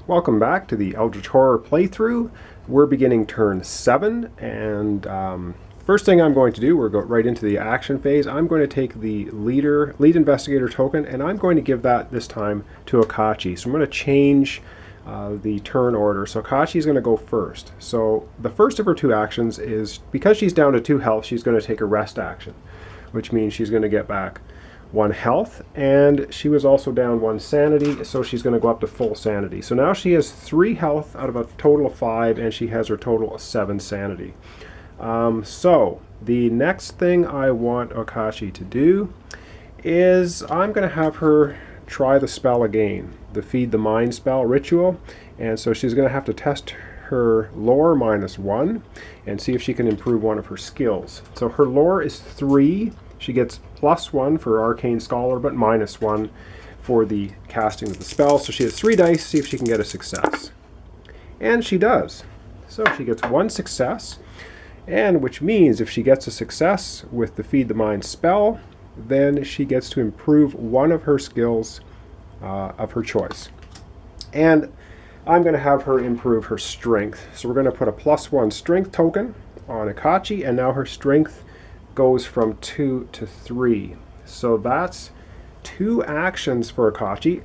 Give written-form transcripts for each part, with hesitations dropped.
Welcome back to the Eldritch Horror playthrough. We're beginning turn 7, and first thing I'm going to do, we're going right into the action phase. I'm going to take the lead investigator token, and I'm going to give that this time to Akachi. So I'm going to change the turn order. So Akachi's going to go first. So the first of her two actions is, because she's down to 2 health, she's going to take a rest action, which means she's going to get back 1 health, and she was also down 1 sanity, so she's going to go up to full sanity. So now she has 3 health out of a total of 5, and she has her total of 7 sanity. So the next thing I want Akachi to do is I'm going to have her try the spell again, the Feed the Mind spell ritual, and so she's going to have to test her lore -1 and see if she can improve one of her skills. So her lore is 3. She gets +1 for Arcane Scholar, but -1 for the casting of the spell. So she has 3 dice, see if she can get a success. And she does. So she gets 1 success, and which means if she gets a success with the Feed the Mind spell, then she gets to improve one of her skills of her choice. And I'm going to have her improve her strength. So we're going to put a +1 strength token on Akachi, and now her strength goes from 2 to 3. So that's 2 actions for Akachi.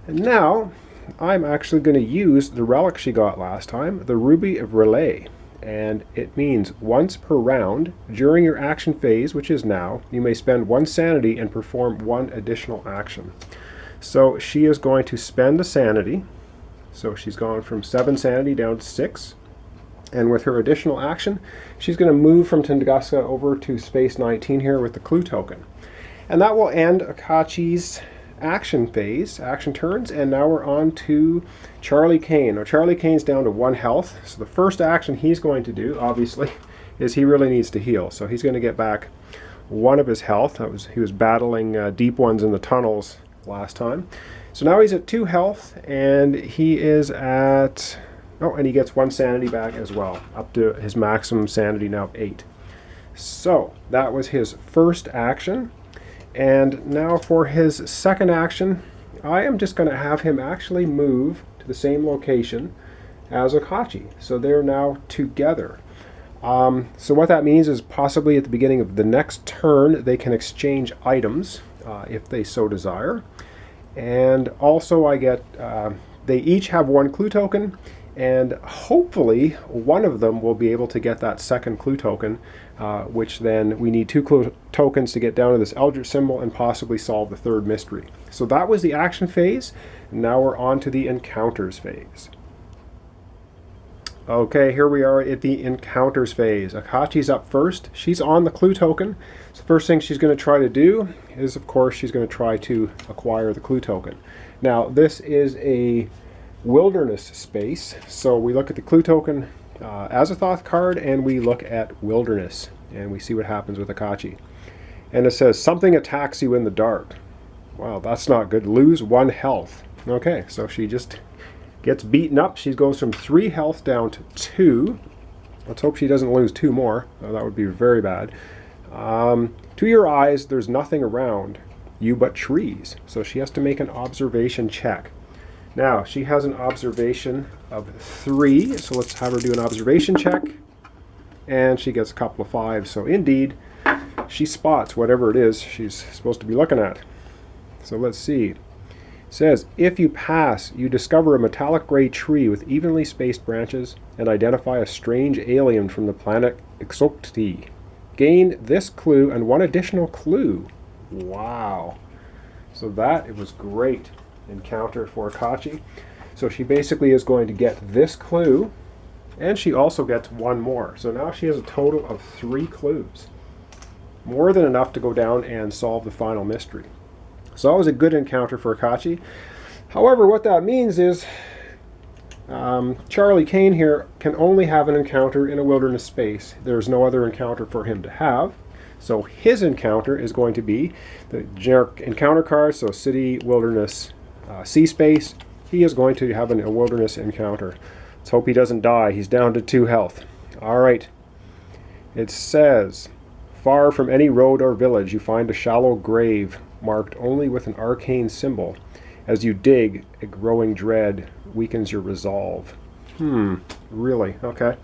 And now I'm actually going to use the relic she got last time, the Ruby of Relay. And it means once per round during your action phase, which is now, you may spend 1 sanity and perform 1 additional action. So she is going to spend a sanity. So she's gone from 7 sanity down to 6. And with her additional action, she's going to move from Tunguska over to space 19 here with the clue token. And that will end Akachi's action phase, action turns, and now we're on to Charlie Kane. Now Charlie Kane's down to 1 health, so the first action he's going to do, obviously, is he really needs to heal. So he's going to get back 1 of his health. He was battling deep ones in the tunnels last time. So now he's at 2 health, and he is at... Oh, and he gets 1 sanity back as well, up to his maximum sanity now of 8. So that was his first action. And now for his second action, I am just going to have him actually move to the same location as Akachi. So they're now together. So what that means is possibly at the beginning of the next turn, they can exchange items if they so desire. And also I get, they each have 1 clue token, and hopefully one of them will be able to get that second clue token, which then we need 2 clue tokens to get down to this Eldritch symbol and possibly solve the 3rd mystery. So that was the action phase. Now we're on to the encounters phase. Okay, here we are at the encounters phase. Akachi's up first. She's on the clue token. So the first thing she's going to try to do is, of course, she's going to try to acquire the clue token. Now, this is a wilderness space, so we look at the clue token Azathoth card, and we look at wilderness, and we see what happens with Akachi. And it says, something attacks you in the dark. Wow, that's not good. Lose 1 health. Okay, so she just gets beaten up. She goes from 3 health down to 2. Let's hope she doesn't lose 2 more. That would be very bad. To your eyes, there's nothing around you but trees. So she has to make an observation check. Now, she has an observation of 3, so let's have her do an observation check. And she gets a couple of 5s, so indeed, she spots whatever it is she's supposed to be looking at. So let's see. It says, if you pass, you discover a metallic gray tree with evenly spaced branches and identify a strange alien from the planet Ixokti. Gain this clue and 1 additional clue. Wow. So that, it was great encounter for Akachi. So she basically is going to get this clue, and she also gets 1 more. So now she has a total of 3 clues. More than enough to go down and solve the final mystery. So that was a good encounter for Akachi. However, what that means is Charlie Kane here can only have an encounter in a wilderness space. There's no other encounter for him to have. So his encounter is going to be the generic encounter card, so city, wilderness, sea space. He is going to have a wilderness encounter. Let's hope he doesn't die. He's down to 2 health. All right. It says, far from any road or village, you find a shallow grave marked only with an arcane symbol. As you dig, a growing dread weakens your resolve. Really? Okay.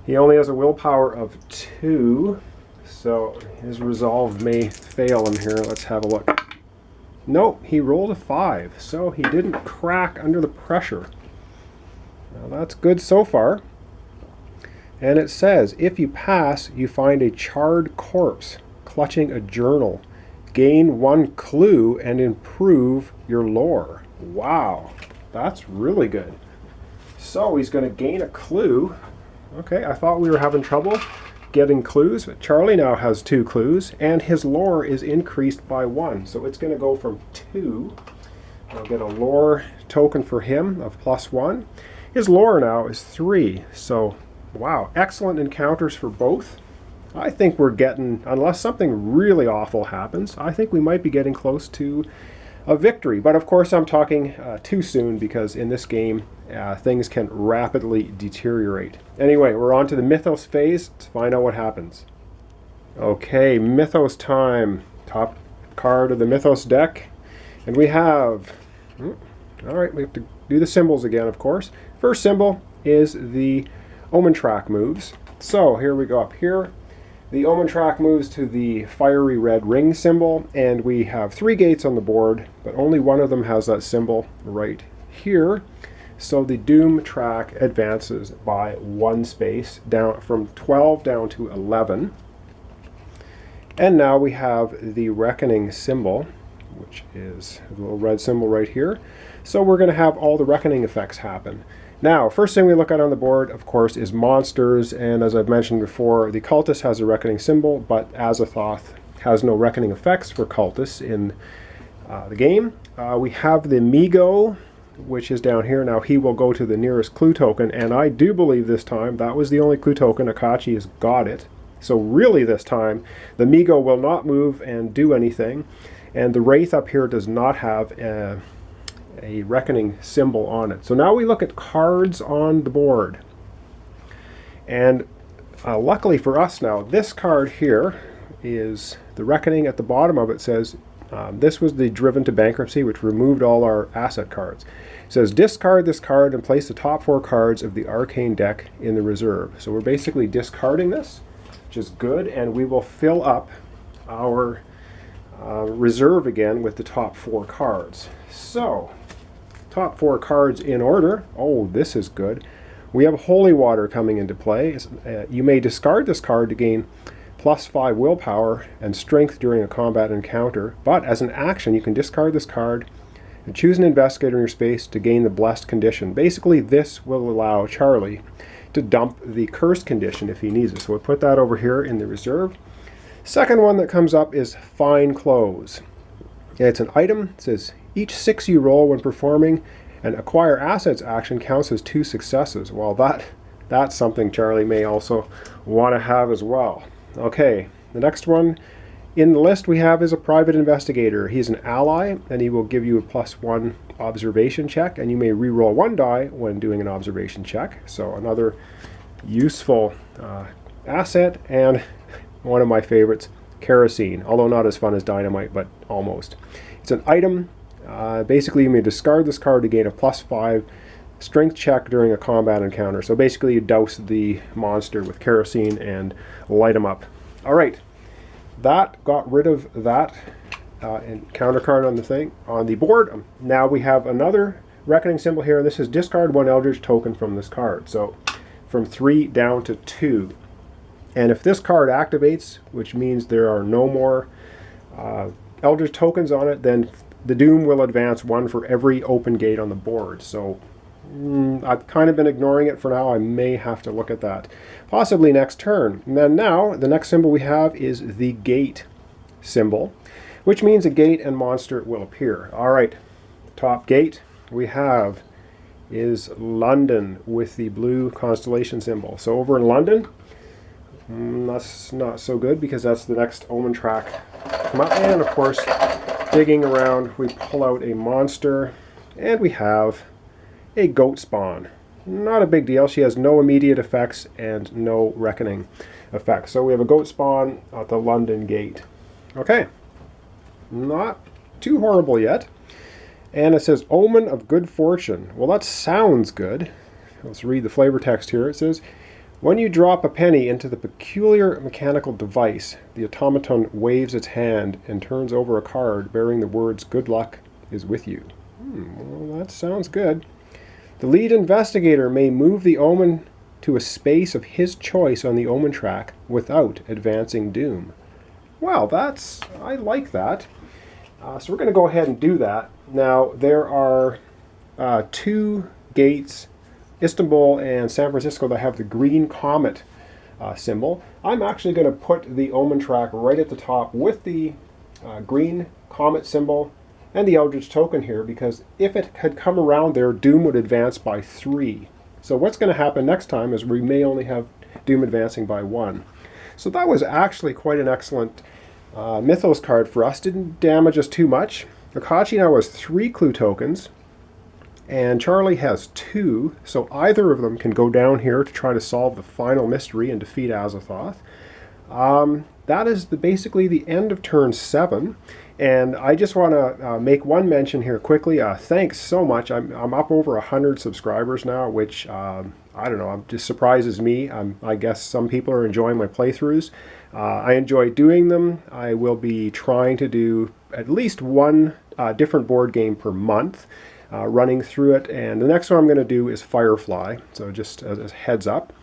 He only has a willpower of 2, so his resolve may fail him here. Let's have a look. Nope, he rolled a 5, so he didn't crack under the pressure. Now that's good so far. And it says, if you pass, you find a charred corpse clutching a journal. Gain 1 clue and improve your lore. Wow, that's really good. So he's going to gain a clue. Okay, I thought we were having trouble getting clues, but Charlie now has 2 clues, and his lore is increased by 1. So it's going to go from 2. I'll get a lore token for him of +1. His lore now is 3. So, wow, excellent encounters for both. I think we're getting, unless something really awful happens, I think we might be getting close to a victory. But of course I'm talking too soon, because in this game things can rapidly deteriorate. Anyway, we're on to the Mythos phase to find out what happens. Okay, Mythos time. Top card of the Mythos deck. And we have, alright, we have to do the symbols again, of course. First symbol is the Omen Track moves. So here we go up here. The Omen Track moves to the fiery red ring symbol, and we have 3 gates on the board, but only one of them has that symbol right here. So the Doom track advances by 1 space, down from 12 down to 11. And now we have the Reckoning symbol, which is the little red symbol right here. So we're going to have all the Reckoning effects happen. Now, first thing we look at on the board, of course, is monsters, and as I've mentioned before, the Cultist has a Reckoning symbol, but Azathoth has no Reckoning effects for Cultists in the game. We have the Migo, which is down here. Now, he will go to the nearest clue token, and I do believe this time that was the only clue token. Akachi has got it. So really this time, the Migo will not move and do anything, and the Wraith up here does not have a Reckoning symbol on it. So now we look at cards on the board. And luckily for us now, this card here is the Reckoning. At the bottom of it says, this was the Driven to Bankruptcy, which removed all our asset cards. It says, discard this card and place the top 4 cards of the Arcane deck in the reserve. So we're basically discarding this, which is good, and we will fill up our reserve again with the top 4 cards. So, top 4 cards in order. Oh, this is good. We have Holy Water coming into play. You may discard this card to gain +5 willpower and strength during a combat encounter, but as an action you can discard this card and choose an investigator in your space to gain the blessed condition. Basically, this will allow Charlie to dump the cursed condition if he needs it. So we'll put that over here in the reserve. Second one that comes up is Fine Clothes. It's an item. It says each 6 you roll when performing an acquire assets action counts as 2 successes. Well, that's something Charlie may also want to have as well. Okay, the next one in the list we have is a private investigator. He's an ally, and he will give you a +1 observation check, and you may re-roll 1 die when doing an observation check. So another useful asset, and one of my favorites, kerosene, although not as fun as dynamite, but almost. It's an item. Basically, you may discard this card to gain a +5 strength check during a combat encounter. So basically, you douse the monster with kerosene and light him up. All right, that got rid of that encounter card on the board. Now we have another Reckoning symbol here, and this is discard 1 Eldritch token from this card. So from 3 down to 2. And if this card activates, which means there are no more Eldritch tokens on it, then the Doom will advance 1 for every open gate on the board. So I've kind of been ignoring it for now. I may have to look at that possibly next turn. And then now the next symbol we have is the Gate symbol, which means a gate and monster will appear. All right, top gate we have is London with the blue constellation symbol. So over in London, that's not so good, because that's the next Omen track come up. And of course, digging around, we pull out a monster, and we have a goat spawn. Not a big deal. She has no immediate effects and no Reckoning effects. So we have a goat spawn at the London gate. Okay, not too horrible yet. And it says, Omen of Good Fortune. Well, that sounds good. Let's read the flavor text here. It says, when you drop a penny into the peculiar mechanical device, the automaton waves its hand and turns over a card bearing the words, good luck is with you. Well, that sounds good. The lead investigator may move the omen to a space of his choice on the omen track without advancing doom. Well, I like that. So we're going to go ahead and do that. Now, there are 2 gates, Istanbul and San Francisco, that have the green comet symbol. I'm actually going to put the omen track right at the top with the green comet symbol and the Eldritch token here, because if it had come around there, Doom would advance by 3. So what's going to happen next time is we may only have Doom advancing by 1. So that was actually quite an excellent Mythos card for us. Didn't damage us too much. Akachi now has 3 clue tokens, and Charlie has 2, so either of them can go down here to try to solve the final mystery and defeat Azathoth. That is basically the end of turn 7. And I just want to make one mention here quickly. Thanks so much. I'm up over 100 subscribers now, which I don't know, just surprises me. I guess some people are enjoying my playthroughs. I enjoy doing them. I will be trying to do at least one different board game per month, running through it. And the next one I'm going to do is Firefly. So just as a heads up.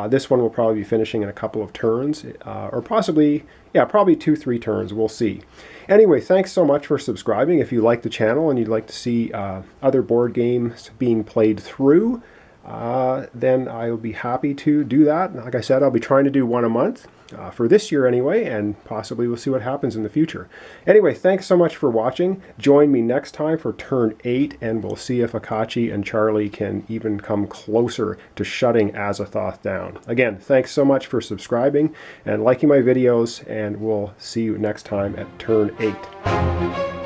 This one will probably be finishing in a couple of turns, or possibly, probably 2-3 turns. We'll see. Anyway, thanks so much for subscribing. If you like the channel and you'd like to see other board games being played through, then I'll be happy to do that. Like I said, I'll be trying to do one a month for this year anyway, and possibly we'll see what happens in the future. Anyway, thanks so much for watching. Join me next time for turn 8, and we'll see if Akachi and Charlie can even come closer to shutting Azathoth down. Again, thanks so much for subscribing and liking my videos, and we'll see you next time at turn 8.